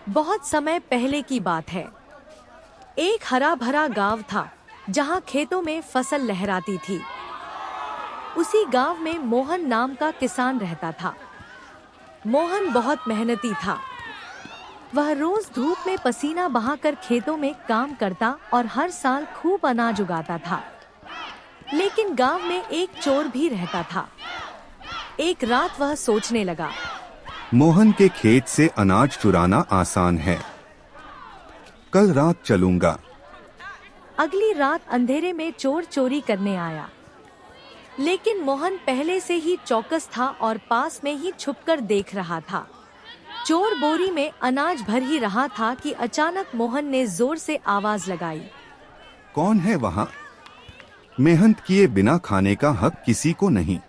बहुत समय पहले की बात है। एक हरा भरा गांव था जहां खेतों में फसल लहराती थी। उसी गांव में मोहन नाम का किसान रहता था। मोहन बहुत मेहनती था। वह रोज धूप में पसीना बहाकर खेतों में काम करता और हर साल खूब अनाज उगाता था। लेकिन गांव में एक चोर भी रहता था। एक रात वह सोचने लगा, मोहन के खेत से अनाज चुराना आसान है। कल रात चलूंगा। अगली रात अंधेरे में चोर चोरी करने आया। लेकिन मोहन पहले से ही चौकस था और पास में ही छुपकर देख रहा था। चोर बोरी में अनाज भर ही रहा था कि अचानक मोहन ने जोर से आवाज लगाई। कौन है वहाँ? मेहनत किए बिना खाने का हक किसी को नहीं।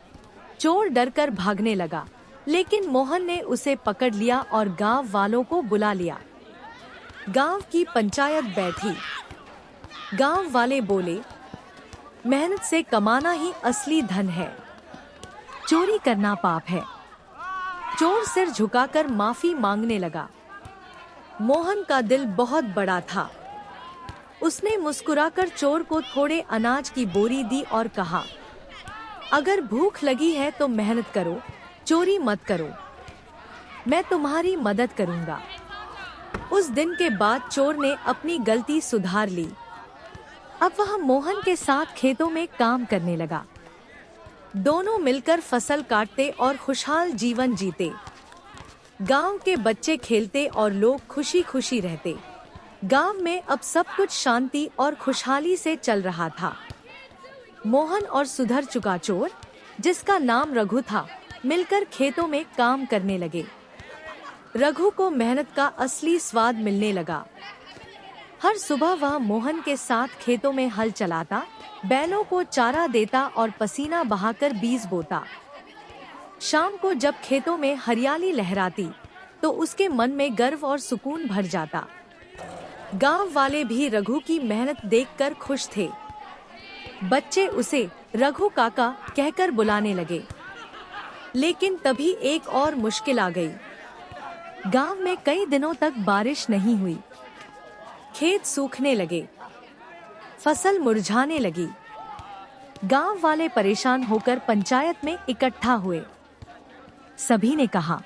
चोर डरकर भागने लगा, लेकिन मोहन ने उसे पकड़ लिया और गांव वालों को बुला लिया। गांव की पंचायत बैठी। गांव वाले बोले, मेहनत से कमाना ही असली धन है, चोरी करना पाप है। चोर सिर झुकाकर माफी मांगने लगा। मोहन का दिल बहुत बड़ा था। उसने मुस्कुराकर चोर को थोड़े अनाज की बोरी दी और कहा, अगर भूख लगी है तो मेहनत करो, चोरी मत करो। मैं तुम्हारी मदद करूंगा। उस दिन के बाद चोर ने अपनी गलती सुधार ली। अब वह मोहन के साथ खेतों में काम करने लगा। दोनों मिलकर फसल काटते और खुशहाल जीवन जीते। गांव के बच्चे खेलते और लोग खुशी खुशी रहते। गांव में अब सब कुछ शांति और खुशहाली से चल रहा था। मोहन और सुधर चुका चोर, जिसका नाम रघु था, मिलकर खेतों में काम करने लगे। रघु को मेहनत का असली स्वाद मिलने लगा। हर सुबह वह मोहन के साथ खेतों में हल चलाता, बैलों को चारा देता और पसीना बहाकर बीज बोता। शाम को जब खेतों में हरियाली लहराती, तो उसके मन में गर्व और सुकून भर जाता। गांव वाले भी रघु की मेहनत देखकर खुश थे। बच्चे उसे रघु काका कहकर बुलाने लगे। लेकिन तभी एक और मुश्किल आ गई। गांव में कई दिनों तक बारिश नहीं हुई। खेत सूखने लगे, फसल मुरझाने लगी। गांव वाले परेशान होकर पंचायत में इकट्ठा हुए। सभी ने कहा,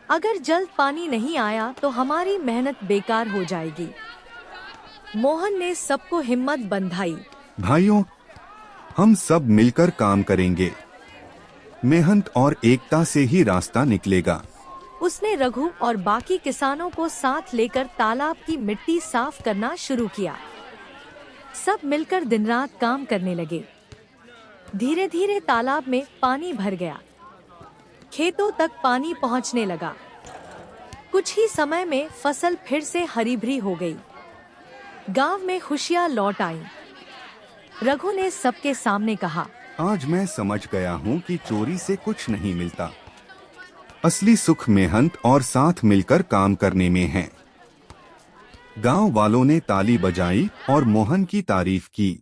अगर जल्द पानी नहीं आया तो हमारी मेहनत बेकार हो जाएगी। मोहन ने सबको हिम्मत बंधाई। भाइयों, हम सब मिलकर काम करेंगे। मेहनत और एकता से ही रास्ता निकलेगा। उसने रघु और बाकी किसानों को साथ लेकर तालाब की मिट्टी साफ करना शुरू किया। सब मिलकर दिन रात काम करने लगे। धीरे धीरे तालाब में पानी भर गया। खेतों तक पानी पहुंचने लगा। कुछ ही समय में फसल फिर से हरी भरी हो गई। गांव में खुशियां लौट आईं। रघु ने सबके सामने कहा, आज मैं समझ गया हूँ कि चोरी से कुछ नहीं मिलता। असली सुख मेहनत और साथ मिलकर काम करने में है। गांव वालों ने ताली बजाई और मोहन की तारीफ की।